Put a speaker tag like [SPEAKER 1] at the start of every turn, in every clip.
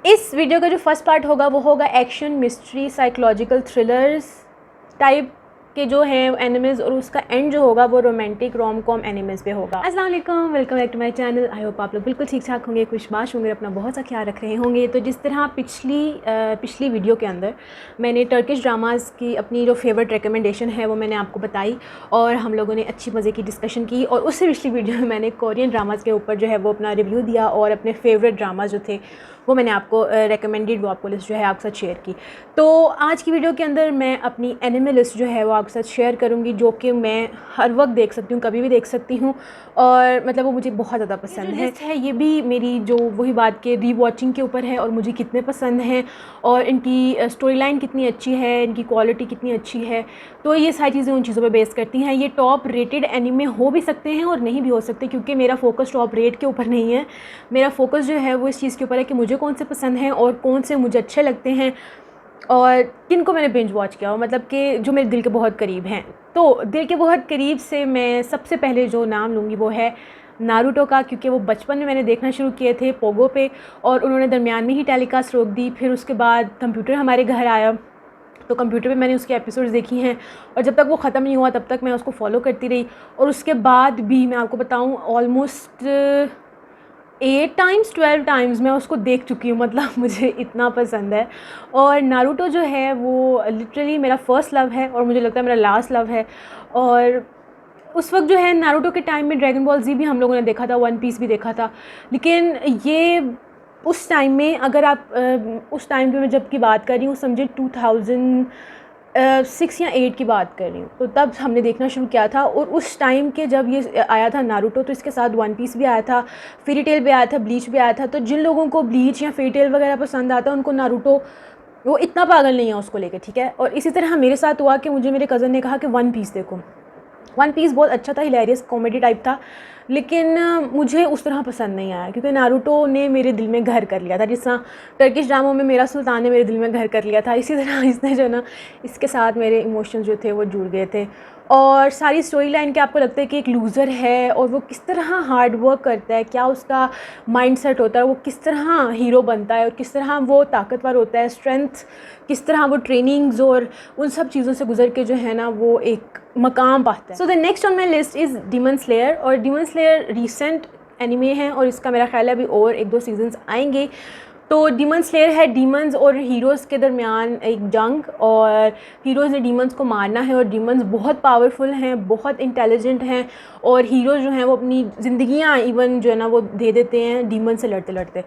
[SPEAKER 1] इस वीडियो का जो फर्स्ट पार्ट होगा वो होगा action, mystery, psychological thrillers type के जो हैं एनिमेज़, और उसका एंड जो होगा वो रोमांटिक रोम कॉम एनिमेज़ पे होगा। अस्सलाम वालेकुम, welcome back to my channel. I hope आप लोग बिल्कुल ठीक ठाक होंगे, खुशबाश होंगे, अपना बहुत सा ख्याल रख रहे होंगे। तो जिस तरह पिछली वीडियो के अंदर मैंने टर्किश ड्रामाज़ की अपनी जो फेवरेट रिकमेंडेशन है वो मैंने आपको बताई और हम लोगों ने अच्छी मज़े की डिस्कशन की, और उससे पिछली वीडियो में मैंने कोरियन ड्रामाज़ के ऊपर जो है वो अपना रिव्यू दिया और अपने फेवरेट ड्रामा जो थे वो मैंने आपको रिकमेंडेड वो आपको लिस्ट जो है आपके साथ शेयर की। तो आज की वीडियो के अंदर मैं अपनी एनिमे लिस्ट जो है वो आपके साथ शेयर करूंगी, जो कि मैं हर वक्त देख सकती हूँ, कभी भी देख सकती हूँ, और मतलब वो मुझे बहुत ज़्यादा पसंद है। ये भी मेरी जो वही बात के री वॉचिंग के ऊपर है और मुझे कितने पसंद हैं और इनकी स्टोरी लाइन कितनी अच्छी है, इनकी क्वालिटी कितनी अच्छी है। तो ये सारी चीज़ें उन चीज़ों पर बेस करती हैं। ये टॉप रेटेड एनिमे हो भी सकते हैं और नहीं भी हो सकते, क्योंकि मेरा फोकस टॉप रेट के ऊपर नहीं है। मेरा फोकस जो है वो इस चीज़ के ऊपर है कि मुझे कौन से पसंद हैं और कौन से मुझे अच्छे लगते हैं और किन को मैंने बिंज वॉच किया हो, मतलब कि जो मेरे दिल के बहुत करीब हैं। तो दिल के बहुत करीब से मैं सबसे पहले जो नाम लूँगी वो है नारुतो का, क्योंकि वो बचपन में मैंने देखना शुरू किए थे पोगो पे और उन्होंने दरमियान में ही टेलीकास्ट रोक दी। फिर उसके बाद कंप्यूटर हमारे घर आया तो कंप्यूटर पे मैंने उसके एपिसोड्स देखी हैं, और जब तक वो ख़त्म नहीं हुआ तब तक मैं उसको फॉलो करती रही। और उसके बाद भी मैं आपको बताऊँ ऑलमोस्ट 8 टाइम्स 12 टाइम्स मैं उसको देख चुकी हूँ, मतलब मुझे इतना पसंद है। और नारुतो जो है वो लिटरली मेरा फ़र्स्ट लव है और मुझे लगता है मेरा लास्ट लव है। और उस वक्त जो है नारुतो के टाइम में ड्रैगन बॉल जी भी हम लोगों ने देखा था, वन पीस भी देखा था, लेकिन ये उस टाइम में अगर आप उस टाइम की मैं जब की बात कर रही हूँ, समझे 2006 या 8 की बात कर रही हूँ, तो तब हमने देखना शुरू किया था। और उस टाइम के जब ये आया था नारुतो, तो इसके साथ वन पीस भी आया था, फेरी टेल भी आया था, ब्लीच भी आया था। तो जिन लोगों को ब्लीच या फेरी टेल वगैरह पसंद आता है उनको नारुतो वो इतना पागल नहीं है उसको लेकर, ठीक है। और इसी तरह मेरे साथ हुआ कि मुझे मेरे कज़न ने कहा कि वन पीस देखो। वन पीस बहुत अच्छा था, हिलेरियस कॉमेडी टाइप था, लेकिन मुझे उस तरह पसंद नहीं आया, क्योंकि नारुतो ने मेरे दिल में घर कर लिया था। जिस तरह टर्किश ड्रामों में मेरा सुल्तान ने मेरे दिल में घर कर लिया था, इसी तरह इसने जो ना इसके साथ मेरे इमोशंस जो थे वो जुड़ गए थे। और सारी स्टोरी लाइन के आपको लगता है कि एक लूज़र है और वो किस तरह हार्ड वर्क करता है, क्या उसका माइंडसेट होता है, वो किस तरह हीरो बनता है और किस तरह वो ताकतवर होता है, स्ट्रेंथ किस तरह वो ट्रेनिंग्स और उन सब चीज़ों से गुजर के जो है ना वो एक मकाम पाता है। So the next on my list is demon slayer. और डीमन स्लेयर रीसेंट एनिमे है और इसका मेरा ख्याल है अभी और 1-2 सीजन्स आएंगे। तो डीमन स्लेयर है डीमंस और हीरोज़ के दरमियान एक जंग, और हीरोज़ ने डीमंस को मारना है और डीमंस बहुत पावरफुल हैं, बहुत इंटेलिजेंट हैं, और हीरोज़ जो हैं वो अपनी ज़िंदगियाँ इवन जो है ना वो दे देते हैं डीमन से लड़ते लड़ते।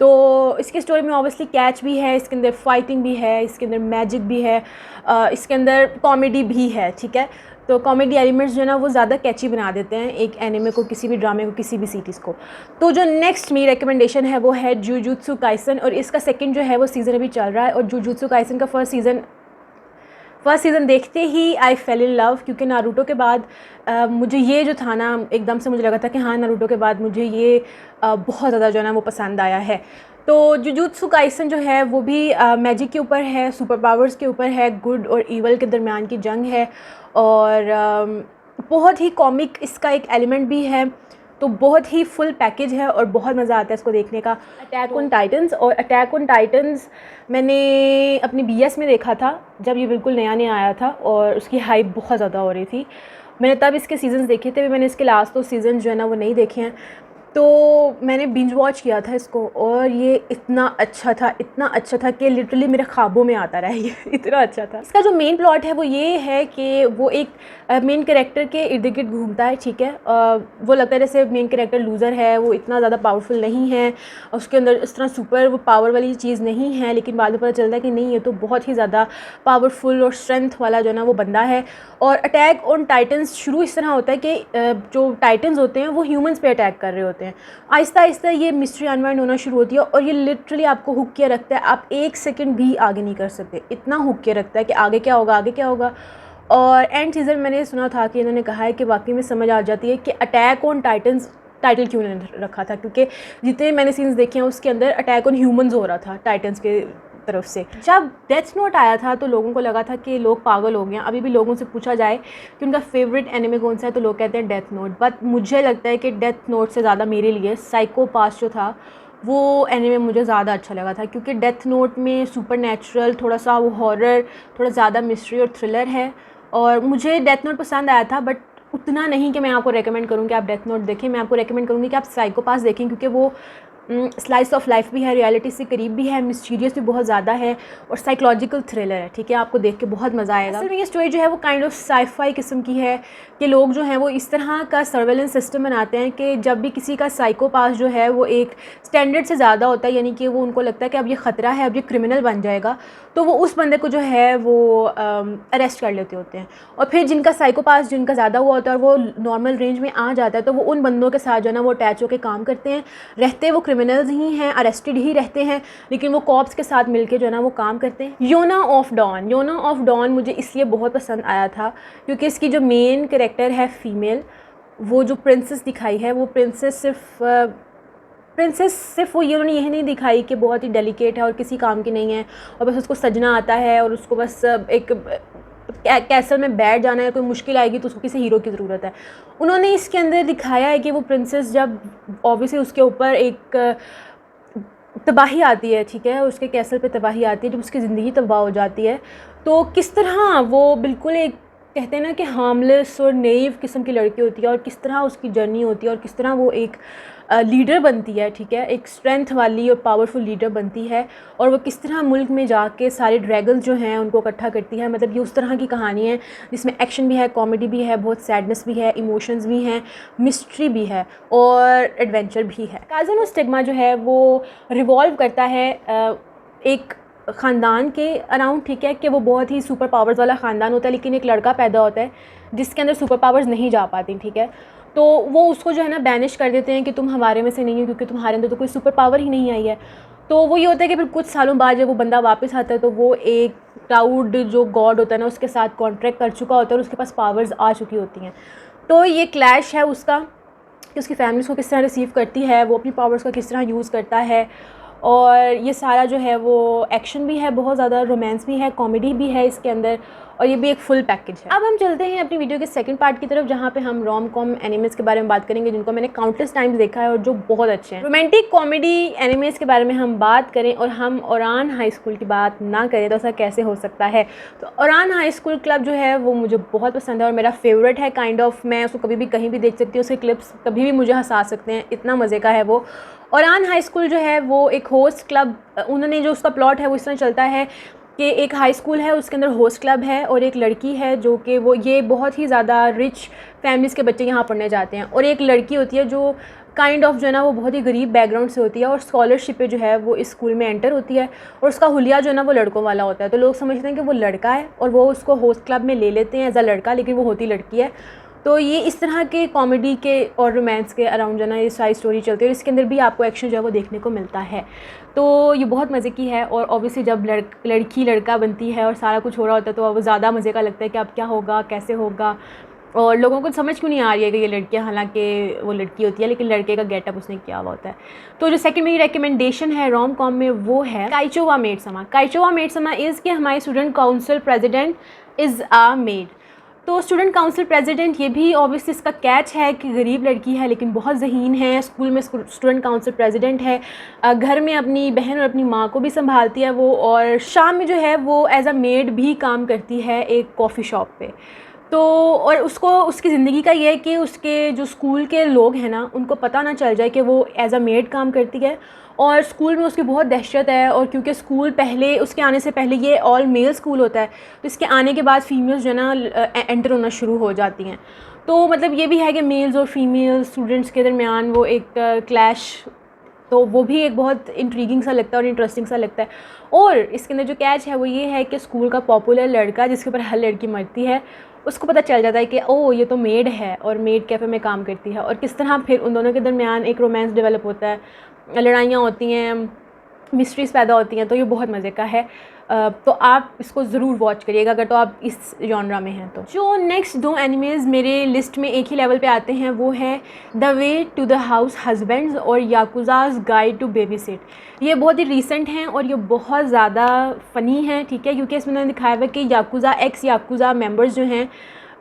[SPEAKER 1] तो इसकी स्टोरी में ऑब्वियसली कैच भी है, इसके अंदर फाइटिंग भी है, इसके अंदर मैजिक भी है, इसके अंदर कॉमेडी भी है, ठीक है। तो कॉमेडी एलिमेंट्स जो है ना वो ज़्यादा कैची बना देते हैं एक एनिमे को, किसी भी ड्रामे को, किसी भी सीरीज़ को। तो जो नेक्स्ट मेरी रिकमेंडेशन है वो है जुजुत्सु काइसन, और इसका सेकंड जो है वो सीज़न अभी चल रहा है। और जुजुत्सु काइसन का फर्स्ट सीज़न देखते ही आई फेल इन लव, क्योंकि नारुतो के बाद मुझे ये जो था ना एकदम से मुझे लगा था कि हाँ नारुतो के बाद मुझे ये बहुत ज़्यादा जो है ना वो पसंद आया है। तो जुजुत्सु काइसन जो है वो भी मैजिक के ऊपर है, सुपर पावर्स के ऊपर है, गुड और ईवल के दरमियान की जंग है, और बहुत ही कॉमिक इसका एक एलिमेंट भी है। तो बहुत ही फुल पैकेज है और बहुत मज़ा आता है इसको देखने का। अटैक ऑन टाइटन्स, और अटैक ऑन टाइटन्स मैंने अपनी बीएस में देखा था जब ये बिल्कुल नया नया आया था और उसकी हाइप बहुत ज़्यादा हो रही थी। मैंने तब इसके सीज़न्स देखे थे, मैंने इसके लास्ट 2 सीज़न जो है ना वो नहीं देखे हैं। तो मैंने बिंज वॉच किया था इसको, और ये इतना अच्छा था कि लिटरली मेरे ख्वाबों में आता रहा ये इतना अच्छा था। इसका जो मेन प्लॉट है वो ये है कि वो एक मेन कैरेक्टर के इर्द गिर्द घूमता है, ठीक है। वो लगता है जैसे मेन कैरेक्टर लूज़र है, वो इतना ज़्यादा पावरफुल नहीं है, उसके अंदर इस तरह सुपर वो पावर वाली चीज़ नहीं है, लेकिन बाद में पता चलता है कि नहीं, ये तो बहुत ही ज़्यादा पावरफुल और स्ट्रेंथ वाला जो है ना वो बंदा है। और अटैक ऑन टाइटन्स शुरू इस तरह होता है कि जो टाइटन्स होते हैं वो ह्यूमंस पे अटैक कर रहे होते हैं। आहिस्ता आहिस्ता ये मिस्ट्री अनवाइंड होना शुरू होती है और ये लिटरली आपको हुक किया रखता है, आप 1 सेकंड भी आगे नहीं कर सकते, इतना हुक किया रखता है कि आगे क्या होगा। और एंड सीज़न मैंने सुना था कि इन्होंने कहा है कि वाकई में समझ आ जाती है कि अटैक ऑन टाइटन्स टाइटल क्यों इन्होंने रखा था, क्योंकि जितने मैंने सीन्स देखे हैं उसके अंदर अटैक ऑन ह्यूमंस हो रहा था टाइटन्स के तरफ से। जब डेथ नोट आया था तो लोगों को लगा था कि लोग पागल हो गए हैं। अभी भी लोगों से पूछा जाए कि उनका फेवरेट एनिमे कौन सा है तो लोग कहते हैं डेथ नोट, बट मुझे लगता है कि डेथ नोट से ज़्यादा मेरे लिए साइको पास जो था वो एनिमे मुझे ज़्यादा अच्छा लगा था, क्योंकि डेथ नोट में सुपर नेचुरल, थोड़ा सा वो हॉरर, थोड़ा ज़्यादा मिस्ट्री और थ्रिलर है। और मुझे डेथ नोट पसंद आया था, बट उतना नहीं कि मैं आपको रेकमेंड करूँ कि आप डेथ नोट देखें। मैं आपको रेकमेंड करूँगी कि आप साइको पास देखें, क्योंकि वो स्लाइस ऑफ लाइफ भी है, रियलिटी से करीब भी है, मिस्टीरियस भी बहुत ज़्यादा है और साइकोलॉजिकल थ्रिलर है, ठीक है। आपको देख के बहुत मज़ा आएगा। असल में ये स्टोरी जो है वो काइंड ऑफ साइफाई किस्म की है कि लोग जो हैं वो इस तरह का सर्वेलेंस सिस्टम बनाते हैं कि जब भी किसी का साइकोपाथ जो है वो एक स्टैंडर्ड से ज़्यादा होता है, यानी कि वो उनको लगता है कि अब ये ख़तरा है, अब ये क्रिमिनल बन जाएगा, तो वो उस बंदे को जो है वो अरेस्ट कर लेते होते हैं। और फिर जिनका साइकोपाथ जिनका ज़्यादा हुआ होता है और वो नॉर्मल रेंज में आ जाता है, तो वो उन बंदों के साथ जो है ना वो अटैच होकर काम करते हैं, रहते वो क्रिमिनल्स ही हैं, अरेस्टेड ही रहते हैं, लेकिन वो कॉप्स के साथ मिलके जो है ना वो काम करते हैं। योना ऑफ डॉन मुझे इसलिए बहुत पसंद आया था क्योंकि इसकी जो मेन कैरेक्टर है फीमेल, वो जो प्रिंसेस दिखाई है, वो प्रिंसेस सिर्फ वो ये उन्होंने यही नहीं दिखाई कि बहुत ही डेलिकेट है और किसी काम की नहीं है और बस उसको सजना आता है और उसको बस एक कैसल में बैठ जाना है, कोई मुश्किल आएगी तो उसको किसी हीरो की ज़रूरत है। उन्होंने इसके अंदर दिखाया है कि वो प्रिंसेस जब ऑब्वियसली उसके ऊपर एक तबाही आती है, ठीक है, उसके कैसल पे तबाही आती है, जब उसकी ज़िंदगी तबाह हो जाती है, तो किस तरह वो बिल्कुल एक कहते हैं ना कि हार्मलेस और नेइव किस्म की लड़की होती है और किस तरह उसकी जर्नी होती है और किस तरह वो एक लीडर बनती है, ठीक है, एक स्ट्रेंथ वाली और पावरफुल लीडर बनती है और वो किस तरह मुल्क में जाके सारे ड्रैगन्स जो हैं उनको इकट्ठा करती है। मतलब ये उस तरह की कहानी है जिसमें एक्शन भी है, कॉमेडी भी है, बहुत सैडनेस भी है, इमोशंस भी हैं, मिस्ट्री भी है और एडवेंचर भी है। काज़न और स्टिग्मा जो है वो रिवॉल्व करता है एक ख़ानदान के अराउंड, ठीक है, कि वो बहुत ही सुपर पावर्स वाला ख़ानदान होता है, लेकिन एक लड़का पैदा होता है जिसके अंदर सुपर पावर्स नहीं जा पाती, ठीक है, तो वो उसको जो है ना बैनिश कर देते हैं कि तुम हमारे में से नहीं हो क्योंकि तुम्हारे अंदर तो कोई सुपर पावर ही नहीं आई है। तो वो ये होता है कि फिर कुछ सालों बाद जब वो बंदा वापस आता है तो वो एक क्लाउड जो गॉड होता है ना उसके साथ कॉन्ट्रैक्ट कर चुका होता है और उसके पास पावर्स आ चुकी होती हैं। तो ये क्लैश है उसका कि उसकी फैमिली उसको किस तरह रिसीव करती है, वो अपनी पावर्स का किस तरह यूज़ करता है, और ये सारा जो है वो एक्शन भी है, बहुत ज़्यादा रोमांस भी है, कॉमेडी भी है इसके अंदर, और ये भी एक फुल पैकेज है। अब हम चलते हैं अपनी वीडियो के सेकंड पार्ट की तरफ, जहाँ पे हम रोम कॉम एनिमेज़ के बारे में बात करेंगे जिनको मैंने काउंटलेस टाइम्स देखा है और जो बहुत अच्छे हैं। रोमांटिक कॉमेडी एनिमेज़ के बारे में हम बात करें और हम ओरान हाई स्कूल की बात ना करें तो ऐसा कैसे हो सकता है। तो ओरान हाई स्कूल क्लब जो है वो मुझे बहुत पसंद है और मेरा फेवरेट है काइंड ऑफ। मैं उसको कभी भी कहीं भी देख सकती हूँ, उसके क्लिप्स कभी भी मुझे हंसा सकते हैं, इतना मज़े का है वो। ओरान हाई स्कूल जो है वो एक होस्ट क्लब, उन्होंने जो उसका प्लॉट है वो इस तरह चलता है कि एक हाई स्कूल है, उसके अंदर होस्ट क्लब है और एक लड़की है जो कि वो ये बहुत ही ज़्यादा रिच फैमिलीज़ के बच्चे यहाँ पढ़ने जाते हैं, और एक लड़की होती है जो काइंड ऑफ जो है ना वो बहुत ही गरीब बैकग्राउंड से होती है और स्कॉलरशिप पे जो है वो इस स्कूल में एंटर होती है, और उसका हुलिया जो है ना वो लड़कों वाला होता है। तो लोग समझते हैं कि वो लड़का है और वो उसको होस्ट क्लब में ले लेते हैं एज अ लड़का, लेकिन वो होती लड़की है। तो ये इस तरह के कॉमेडी के और रोमांस के अराउंड जो है ना ये सारी स्टोरी चलती है, और इसके अंदर भी आपको एक्शन जो है वो देखने को मिलता है। तो ये बहुत मज़े की है, और ऑब्वियसली जब लड़की लड़का बनती है और सारा कुछ हो रहा होता है तो वो ज़्यादा मज़े का लगता है कि अब क्या होगा, कैसे होगा, और लोगों को समझ क्यों नहीं आ रही है कि ये लड़कियाँ, हालांकि वो लड़की होती है लेकिन लड़के का गेटअप उसने किया हुआ होता है। तो जो सेकंड मेरी रिकमेंडेशन है रोम कॉम में वो है काइचो वा मेड समा। काइचो वा मेड समा इज़ कि हमारे student council president is Ahmed. तो स्टूडेंट काउंसिल प्रेसिडेंट, ये भी ऑब्वियसली इसका कैच है कि गरीब लड़की है लेकिन बहुत ज़हीन है, स्कूल में स्टूडेंट काउंसिल प्रेसिडेंट है, घर में अपनी बहन और अपनी माँ को भी संभालती है वो, और शाम में जो है वो एज अ मेड भी काम करती है एक कॉफ़ी शॉप पे। तो और उसको उसकी ज़िंदगी का ये है कि उसके जो स्कूल के लोग हैं ना उनको पता ना चल जाए कि वो एज अ मेड काम करती है, और स्कूल में उसकी बहुत दहशत है। और क्योंकि स्कूल पहले उसके आने से पहले ये ऑल मेल स्कूल होता है, तो इसके आने के बाद फीमेल्स जो है ना एंटर होना शुरू हो जाती हैं। तो मतलब ये भी है कि मेल्स और फीमेल स्टूडेंट्स के दरमियान वो एक क्लैश, तो वो भी एक बहुत इंट्रीगिंग सा लगता है और इंटरेस्टिंग सा लगता है। और इसके अंदर जो कैच है वो ये है कि स्कूल का पॉपुलर लड़का जिसके ऊपर हर लड़की मरती है, उसको पता चल जाता है कि ओह ये तो मेड है और मेड कैफ़े में काम करती है, और किस तरह फिर उन दोनों के दरमियान एक रोमांस डेवलप होता है, लड़ाइयाँ होती हैं, मिस्ट्रीज़ पैदा होती हैं। तो ये बहुत मज़े का है। तो आप इसको ज़रूर वॉच करिएगा अगर तो आप इस जॉनरा में हैं तो। जो नेक्स्ट दो एनिमेज़ मेरे लिस्ट में एक ही लेवल पे आते हैं वो है the way to the house husbands और yakuza's guide to baby sit. ये बहुत ही रीसेंट हैं और ये बहुत ज़्यादा फ़नी हैं, ठीक है, क्योंकि इसमें उन्होंने दिखाया हुआ है कि याकुज़ा एक्स याकुज़ा मेंबर्स जो हैं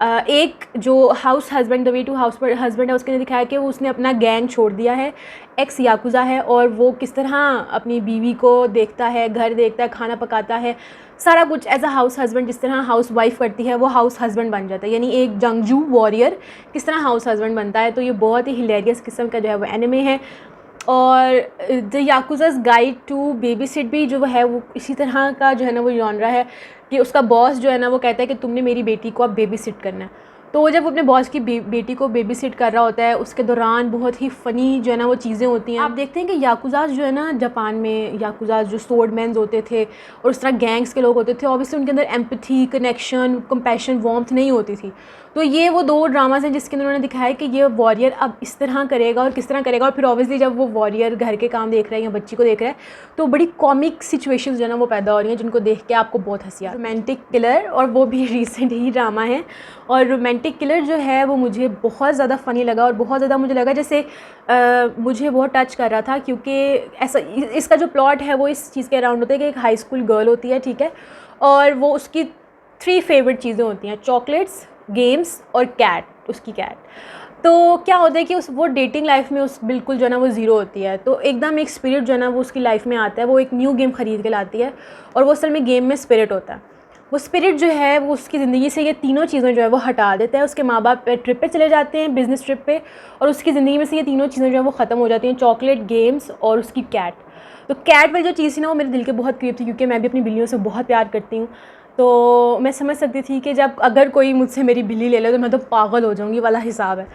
[SPEAKER 1] एक जो house husband, the way to house husband है, उसके अंदर दिखाया कि वो उसने अपना गैंग छोड़ दिया है, एक्स याकुज़ा है, और वो किस तरह अपनी बीवी को देखता है, घर देखता है, खाना पकाता है, सारा कुछ एज अ हाउस हस्बैंड जिस तरह हाउस वाइफ करती है वो हाउस हस्बैंड बन जाता है, यानी एक जंगजू वॉरियर किस तरह हाउस हस्बैंड बनता है। तो ये बहुत ही हिलेरियस किस्म का जो है वो एनिमे है। और the Yakuza's guide to baby seat भी जो है वो इसी तरह का जो है ना वो जॉनरा है कि उसका बॉस जो है ना वो कहता है कि तुमने मेरी बेटी को अब बेबी सिट करना है। तो वो जब अपने बॉस की बेटी को बेबी सिट कर रहा होता है, उसके दौरान बहुत ही फ़नी जो है ना वो चीज़ें होती हैं। आप देखते हैं कि याकुज़ास जो है ना जापान में, याकुज़ास जो स्वॉर्डमैन्स होते थे और उस तरह गैंग्स के लोग होते थे, ऑब्वियसली उनके अंदर एम्पैथी, कनेक्शन, कंपैशन, वार्मथ नहीं होती थी। तो ये वो 2 ड्रामास हैं जिसके अंदर उन्होंने दिखाया कि ये वॉरियर अब इस तरह करेगा और किस तरह करेगा। और फिर ऑब्वियसली जब वो वॉरियर घर के काम देख रहा है या बच्ची को देख रहा है तो बड़ी कॉमिक सिचुएशंस जो है ना वो पैदा हो रही हैं जिनको देख के आपको बहुत हंसी आती है। रोमांटिक किलर, और वो भी रिसेंट ही ड्रामा है, और रोमांटिक किलर जो है वो मुझे बहुत ज़्यादा फ़नी लगा और बहुत ज़्यादा मुझे लगा जैसे मुझे बहुत टच कर रहा था, क्योंकि ऐसा इसका जो प्लॉट है वो इस चीज़ के अराउंड होता है कि एक हाई स्कूल गर्ल होती है, ठीक है, और वो उसकी 3 फेवरेट चीज़ें होती हैं, चॉकलेट्स, गेम्स और कैट, उसकी कैट। तो क्या होता है कि वो डेटिंग लाइफ में उस बिल्कुल जो है ना वो ज़ीरो होती है। तो एकदम एक स्पिरिट जो है ना वो उसकी लाइफ में आता है, वो एक न्यू गेम ख़रीद के लाती है और वो असल में गेम में स्पिरिट होता है। वो स्पिरिट जो है वो उसकी ज़िंदगी से ये तीनों चीज़ें जो है वो हटा देता है। उसके माँ बाप ट्रिप पे चले जाते हैं, बिज़नेस ट्रिप पे, और उसकी ज़िंदगी में से ये तीनों चीज़ें जो है वो ख़त्म हो जाती हैं, चॉकलेट, गेम्स और उसकी कैट। तो कैट वाली जो चीज़ थी ना वो मेरे दिल के बहुत करीब थी, क्योंकि मैं भी अपनी बिल्लियों से बहुत प्यार करती हूँ। तो मैं समझ सकती थी कि जब अगर कोई मुझसे मेरी बिल्ली ले ले तो मैं तो पागल हो जाऊँगी वाला हिसाब है।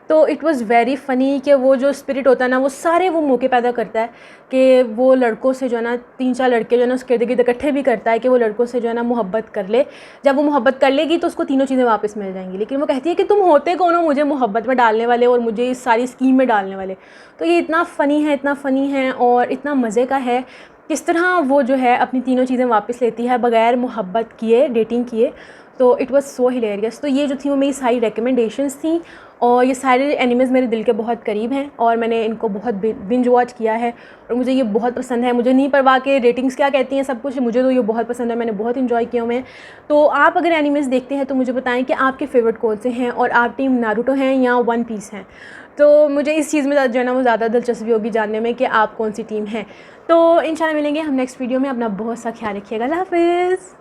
[SPEAKER 1] तो इट वाज़ वेरी फ़नी कि वो जो स्पिरिट होता है ना वो सारे वो मौके पैदा करता है कि वो लड़कों से जो है ना 3-4 लड़के जो है ना उसके इर्द गिर्द इकट्ठे भी करता है कि वो लड़कों से जो है ना मोहब्बत कर ले। जब वो मोहब्बत कर लेगी तो उसको तीनों चीज़ें वापस मिल जाएंगी, लेकिन वो कहती है कि तुम होते कौन हो मुझे मोहब्बत में डालने वाले और मुझे इस सारी स्कीम में डालने वाले। तो ये इतना फ़नी है, इतना फ़नी है और इतना मज़े का है किस तरह वो जो है अपनी तीनों चीज़ें वापस लेती है बग़ैर मोहब्बत किए, डेटिंग किए। तो इट वाज़ सो हिलेरियस। तो ये जो थी वो मेरी सारी रिकमेंडेशंस थी और ये सारे एनिमेज़ मेरे दिल के बहुत करीब हैं और मैंने इनको बहुत बिंज वॉच किया है और मुझे ये बहुत पसंद है। मुझे नहीं परवाह के रेटिंग्स क्या कहती हैं सब कुछ, मुझे तो ये बहुत पसंद है, मैंने बहुत इन्जॉय किया हुए हैं। तो आप अगर एनिमेज़ देखते हैं तो मुझे बताएं कि आपके फ़ेवरेट कौन से हैं और आप टीम नारुतो हैं या वन पीस हैं। तो मुझे इस चीज़ में जो है ना वो ज़्यादा दिलचस्पी होगी जानने में कि आप कौन सी टीम हैं। तो इंशाल्लाह मिलेंगे हम नेक्स्ट वीडियो में। अपना बहुत सा ख्याल रखिएगा। अल्लाह हाफ़िज़।